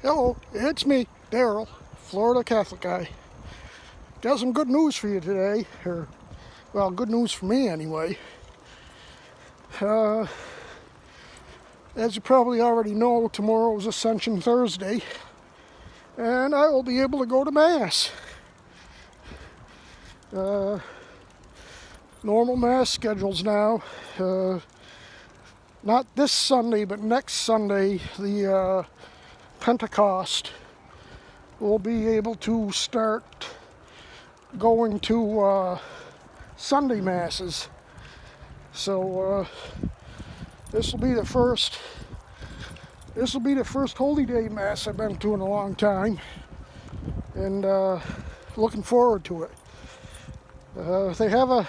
Hello, it's me, Daryl, Florida Catholic guy. Got some good news for you today, well, good news for me anyway. Uh, as you probably already know, tomorrow is Ascension Thursday, and I will be able to go to Mass. Normal Mass schedules now. Not this Sunday, but next Sunday, the Pentecost, we'll be able to start going to Sunday Masses. So this will be the first Holy Day Mass I've been to in a long time, and looking forward to it. They have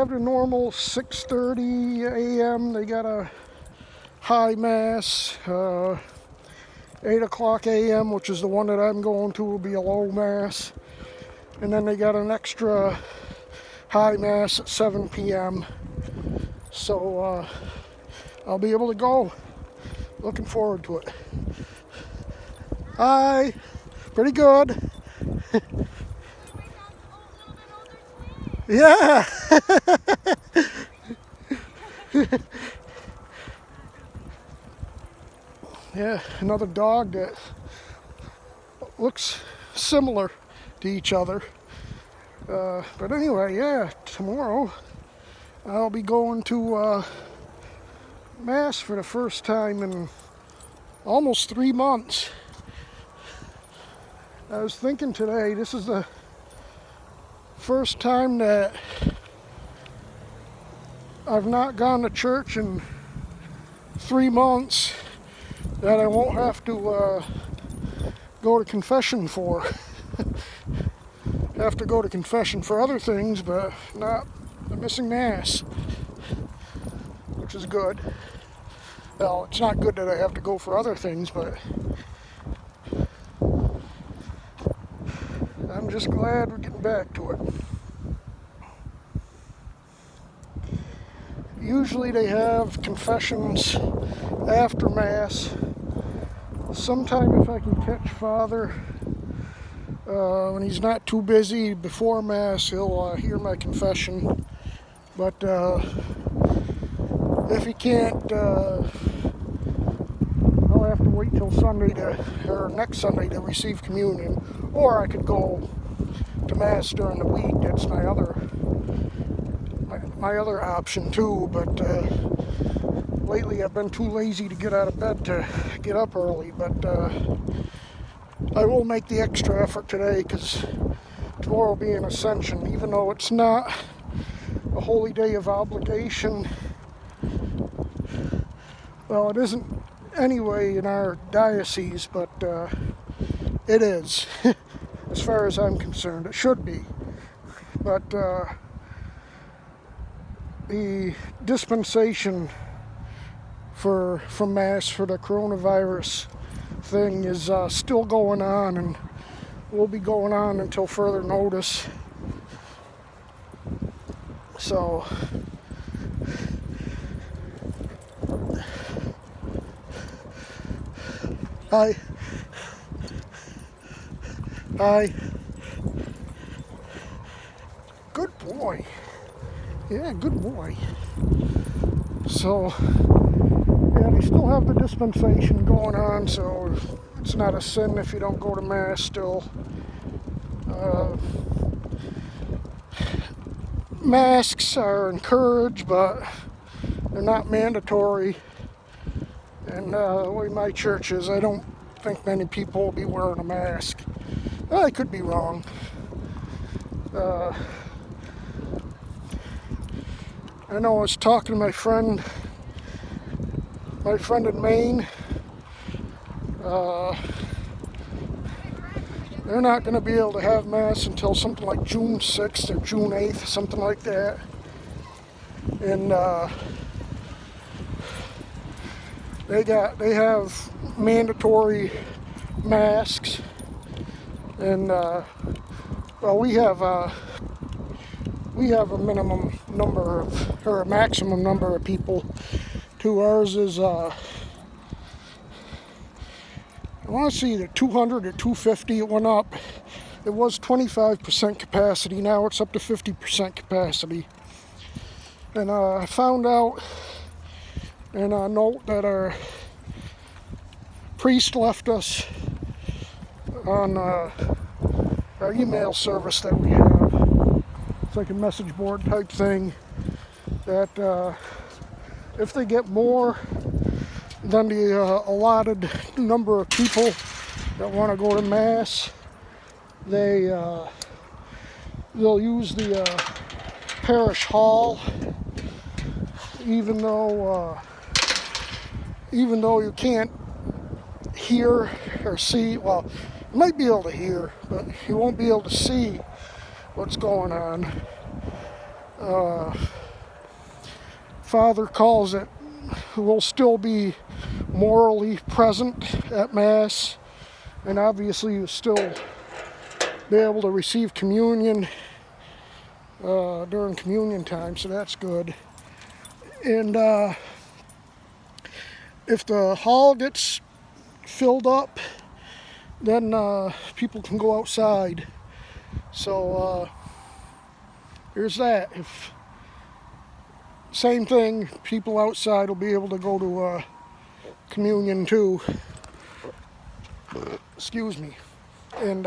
the normal 6:30 a.m. They got a high Mass. 8 o'clock a.m., which is the one that I'm going to, will be a low Mass. And then they got an extra high Mass at 7 p.m. So I'll be able to go. Looking forward to it. Hi. Pretty good. Yeah. Yeah, another dog that looks similar to each other. But anyway, yeah, tomorrow I'll be going to Mass for the first time in almost 3 months. I was thinking today, this is the first time that I've not gone to church in 3 months that I won't have to go to confession for. Have to go to confession for other things, but not the missing Mass, which is good. Well, it's not good that I have to go for other things, but I'm just glad we're getting back to it. Usually they have confessions after Mass. Sometime if I can catch Father when he's not too busy before Mass, he'll hear my confession. But if he can't, I'll have to wait till next Sunday to receive communion. Or I could go to Mass during the week. That's my other option too. But lately I've been too lazy to get out of bed to get up early. But I will make the extra effort today, because tomorrow will be an Ascension, even though it's not a holy day of obligation. Well, it isn't anyway in our diocese, but it is. As far as I'm concerned, it should be. But the dispensation from Mass for the coronavirus thing is still going on, and will be going on until further notice. So Hi. Good boy. Yeah, good boy. So, yeah, they still have the dispensation going on, so it's not a sin if you don't go to Mass still. Masks are encouraged, but they're not mandatory. And the way my church is, I don't think many people will be wearing a mask. I could be wrong. I know I was talking to my friend in Maine. They're not going to be able to have Mass until something like June 6th or June 8th, something like that. And they have mandatory masks, and well, we have a minimum number or a maximum number of people. To ours is want to see either 200 or 250 it went up. It was 25% capacity, now it's up to 50% capacity. And I found out in a note that our priest left us on our email service that we have. It's like a message board type thing, that if they get more than the allotted number of people that want to go to Mass, they'll use the parish hall, even though you can't hear or see. Well, you might be able to hear, but you won't be able to see what's going on. Father calls it, will still be morally present at Mass, and obviously you still be able to receive communion during communion time, so that's good. And if the hall gets filled up, then people can go outside. So here's that. Same thing, people outside will be able to go to communion too. Excuse me. And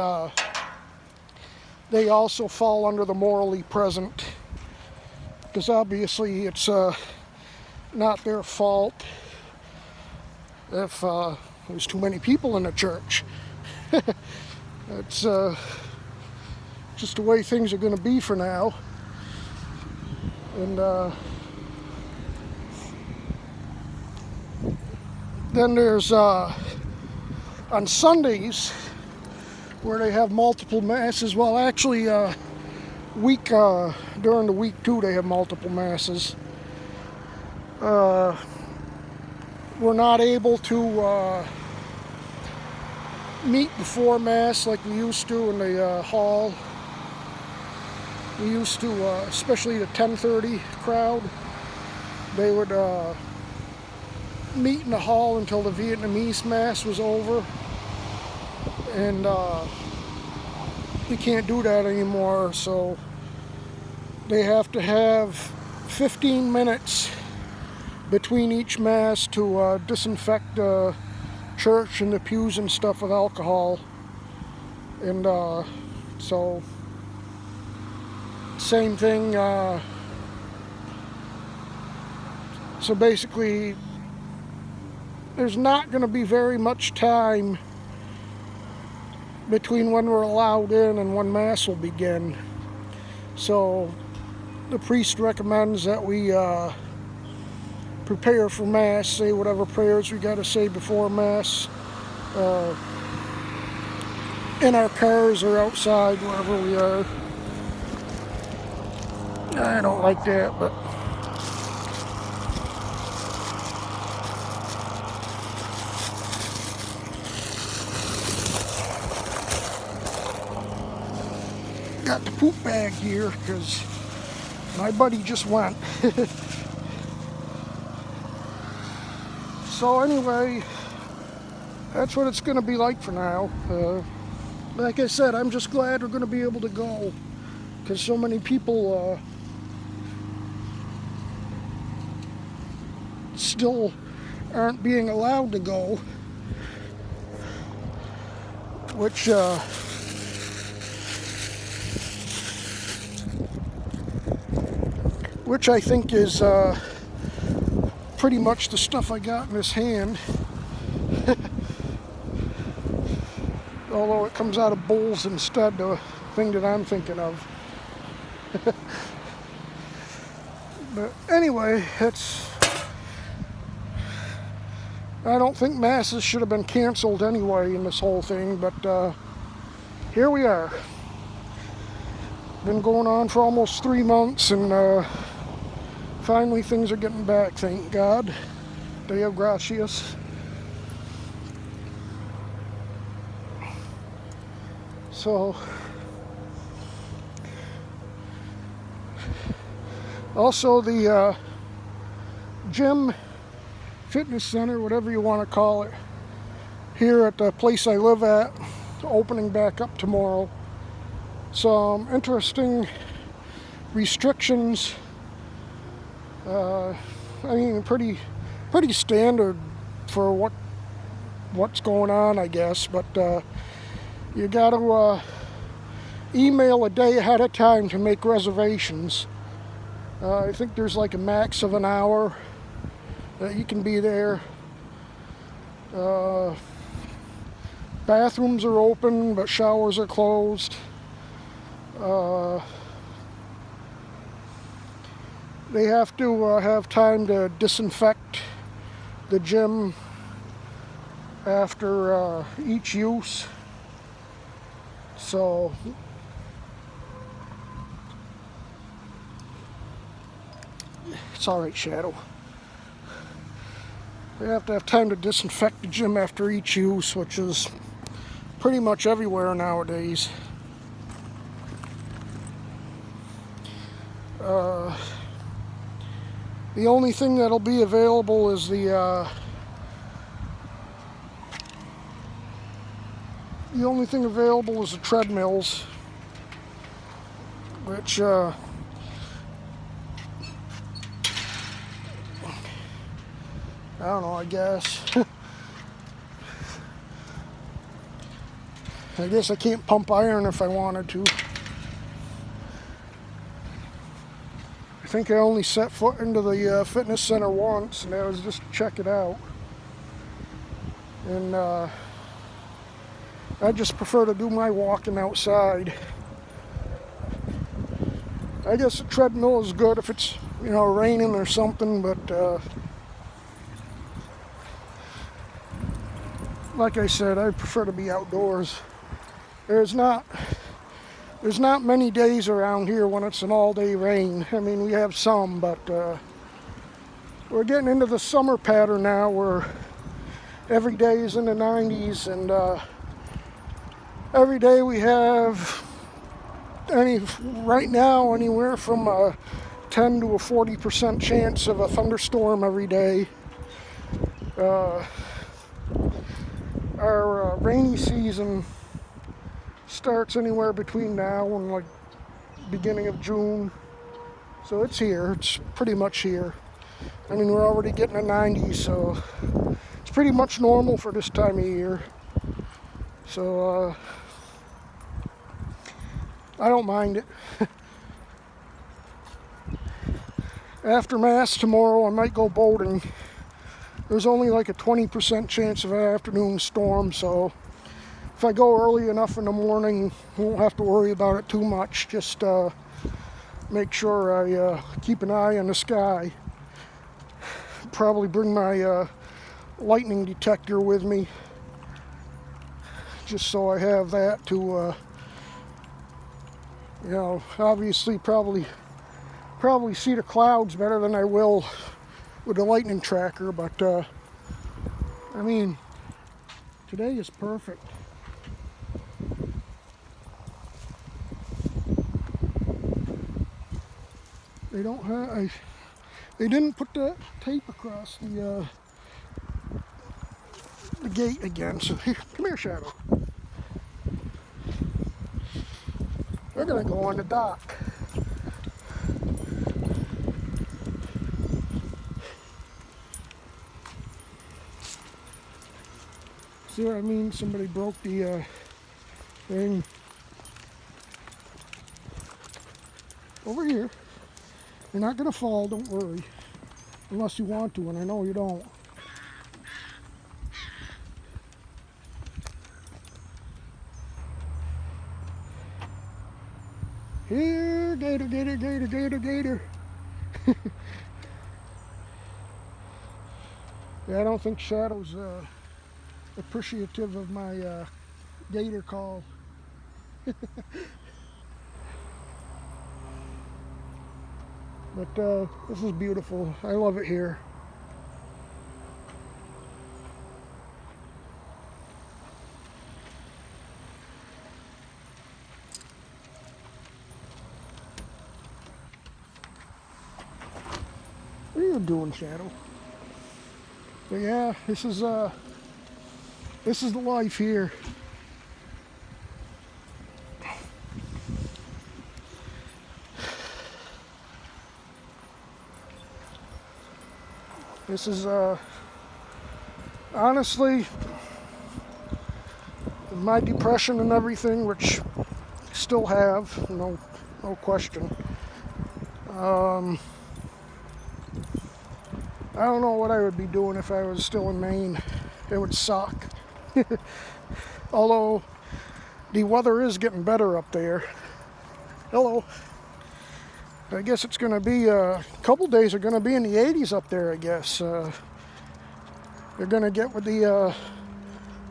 they also fall under the morally present, because obviously it's not their fault if there's too many people in the church. It's just the way things are going to be for now. And then there's on Sundays where they have multiple masses. Well, actually, during the week too, they have multiple masses. We're not able to meet before Mass like we used to in the hall. We used to, especially the 10:30 crowd, they would meet in the hall until the Vietnamese Mass was over. And we can't do that anymore, so they have to have 15 minutes between each Mass to disinfect the church and the pews and stuff with alcohol. And so same thing, so basically there's not going to be very much time between when we're allowed in and when Mass will begin. So the priest recommends that we prepare for Mass, say whatever prayers we got to say before Mass, in our cars or outside, wherever we are. I don't like that, but got the poop bag here because my buddy just went. So anyway, that's what it's going to be like for now. Like I said, I'm just glad we're going to be able to go, because so many people still aren't being allowed to go, which I think is pretty much the stuff I got in this hand. Although it comes out of bowls instead, the thing that I'm thinking of. But anyway, I don't think Masses should have been canceled anyway in this whole thing, but here we are. Been going on for almost 3 months, and finally things are getting back, thank God. Deo gratias. So, also the gym, fitness center, whatever you want to call it, here at the place I live at, opening back up tomorrow. Some interesting restrictions. I mean, pretty standard for what's going on, I guess. But you got to email a day ahead of time to make reservations. I think there's like a max of an hour that you can be there. Bathrooms are open, but showers are closed. They have to have time to disinfect the gym after each use. So it's all right, Shadow. They have to have time to disinfect the gym after each use, which is pretty much everywhere nowadays. The only thing that'll be available is the only thing available is the treadmills, which I don't know, I guess. I guess I can't pump iron if I wanted to. I think I only set foot into the fitness center once, and that was just to check it out. And I just prefer to do my walking outside. I guess a treadmill is good if it's, raining or something, but like I said, I prefer to be outdoors. There's not many days around here when it's an all-day rain. I mean, we have some, but we're getting into the summer pattern now where every day is in the 90s, and every day we have right now anywhere from a 10 to a 40% chance of a thunderstorm every day. Our rainy season starts anywhere between now and like beginning of June, so it's here. It's pretty much here. I mean, we're already getting the 90s, so it's pretty much normal for this time of year. So I don't mind it. After Mass tomorrow, I might go boating. There's only like a 20% chance of an afternoon storm, so if I go early enough in the morning, won't have to worry about it too much. Just make sure I keep an eye on the sky. Probably bring my lightning detector with me, just so I have that to, obviously probably see the clouds better than I will with the lightning tracker. But I mean, today is perfect. They don't have. They didn't put the tape across the gate again. So here, come here, Shadow. We're gonna go on the dock. See what I mean? Somebody broke the thing. Over here. You're not gonna fall, don't worry. Unless you want to, and I know you don't. Here, gator, gator, gator, gator, gator. Yeah, I don't think Shadow's appreciative of my gator call. But this is beautiful. I love it here. What are you doing, Shadow? But yeah, this is This is the life here. This is honestly my depression and everything, which I still have, no question. I don't know what I would be doing if I was still in Maine. It would suck. Although the weather is getting better up there. Hello. I guess it's going to be a couple days are going to be in the 80s up there, I guess. They're going to get with the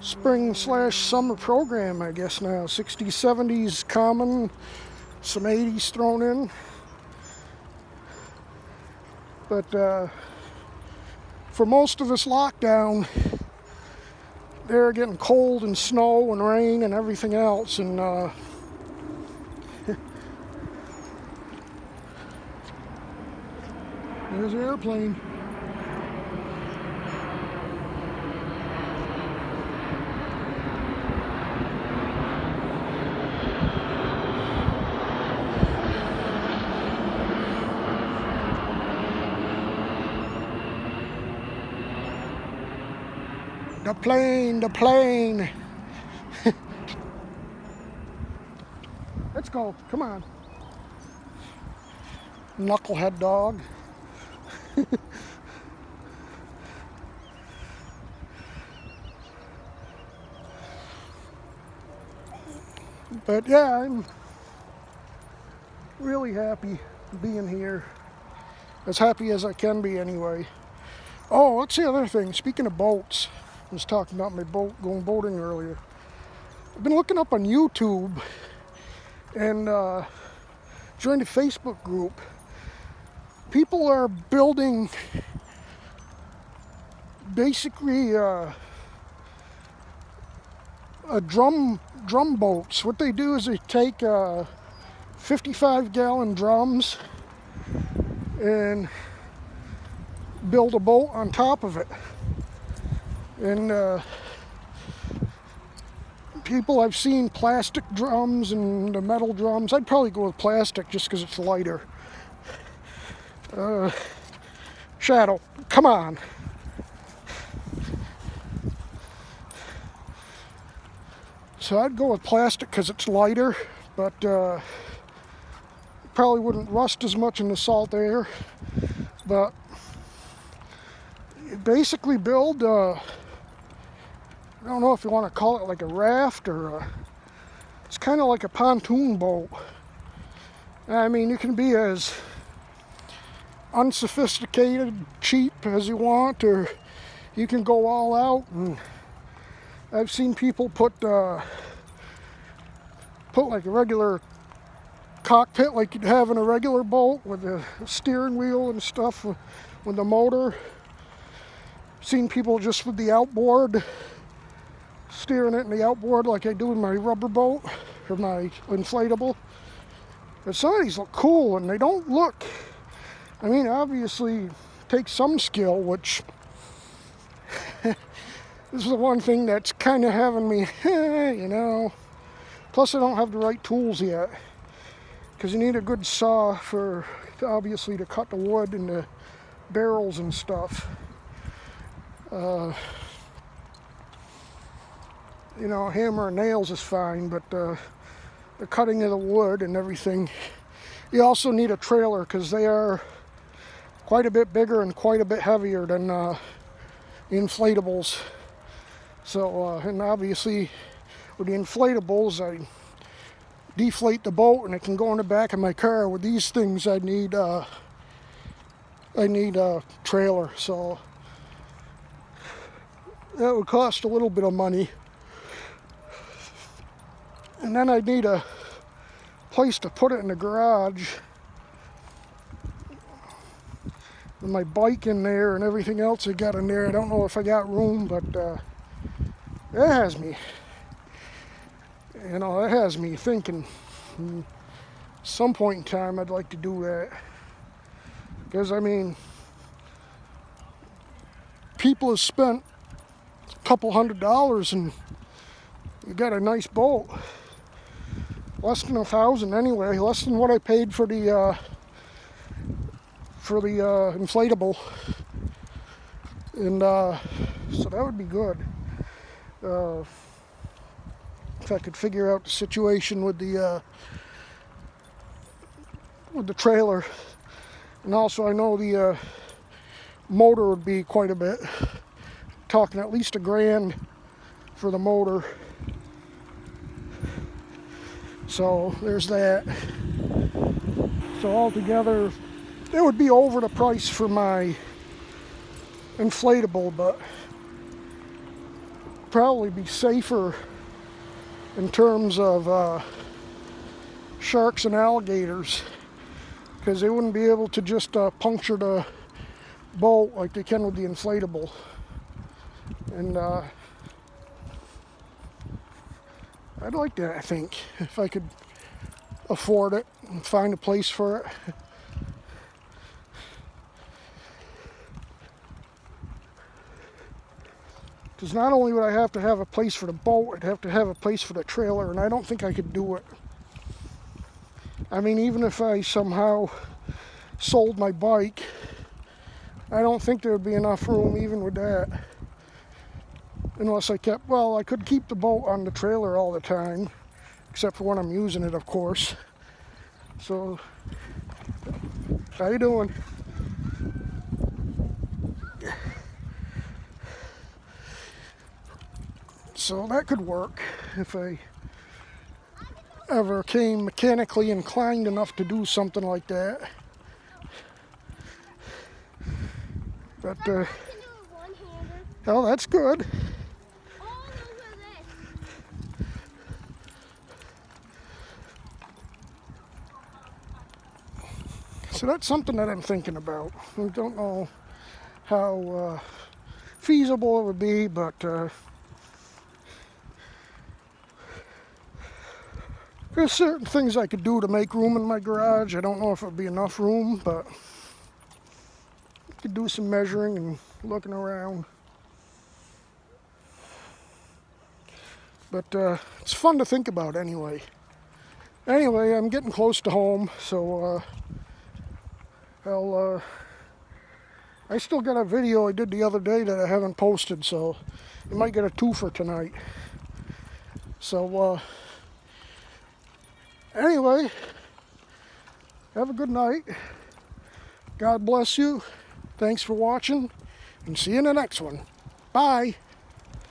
spring/summer program, I guess now. 60s, 70s common, some 80s thrown in. But for most of this lockdown, they're getting cold and snow and rain and everything else. And there's the airplane. The plane. Let's go, come on. Knucklehead dog. But yeah, I'm really happy being here. As happy as I can be anyway. Oh, what's the other thing? Speaking of boats, I was talking about my boat, going boating earlier. I've been looking up on YouTube and joined a Facebook group. People are building basically a drum boats. What they do is they take 55-gallon drums and build a boat on top of it. And people, I've seen plastic drums and the metal drums. I'd probably go with plastic just because it's lighter. Shadow, come on. So I'd go with plastic because it's lighter, but probably wouldn't rust as much in the salt air. But you basically build, I don't know if you want to call it like a raft or it's kind of like a pontoon boat. I mean, you can be as unsophisticated, cheap as you want, or you can go all out. And I've seen people put like a regular cockpit like you'd have in a regular boat with a steering wheel and stuff with the motor. Seen people just with the outboard, steering it in the outboard like I do in my rubber boat or my inflatable. But some of these look cool and they don't look, I mean, obviously takes some skill, which this is the one thing that's kind of having me, you know. Plus I don't have the right tools yet, because you need a good saw for, obviously, to cut the wood and the barrels and stuff. You know, hammer and nails is fine, but the cutting of the wood and everything. You also need a trailer because they are quite a bit bigger and quite a bit heavier than the inflatables. So, and obviously with the inflatables, I deflate the boat and it can go in the back of my car. With these things, I need a trailer. So that would cost a little bit of money. And then I'd need a place to put it in the garage. With my bike in there and everything else I got in there. I don't know if I got room, but it has me. You know, it has me thinking some point in time I'd like to do that. Because, I mean, people have spent couple $100 and you got a nice boat. Less than $1,000 anyway, less than what I paid for the inflatable, and so that would be good. If I could figure out the situation with the trailer, and also I know the motor would be quite a bit. Talking at least $1,000 for the motor. So there's that. So altogether, it would be over the price for my inflatable, but probably be safer in terms of sharks and alligators, because they wouldn't be able to just puncture the boat like they can with the inflatable. And I'd like that, I think, if I could afford it and find a place for it. Because not only would I have to have a place for the boat, I'd have to have a place for the trailer, and I don't think I could do it. I mean, even if I somehow sold my bike, I don't think there would be enough room even with that. Unless I kept, well, I could keep the boat on the trailer all the time, except for when I'm using it, of course. So, how you doing? So that could work if I ever came mechanically inclined enough to do something like that. But, oh, that's good. So that's something that I'm thinking about. I don't know how feasible it would be, but there's certain things I could do to make room in my garage. I don't know if it would be enough room, but I could do some measuring and looking around. But it's fun to think about anyway. Anyway, I'm getting close to home, so I still got a video I did the other day that I haven't posted, so you might get a twofer tonight. So anyway, have a good night. God bless you. Thanks for watching, and see you in the next one. Bye.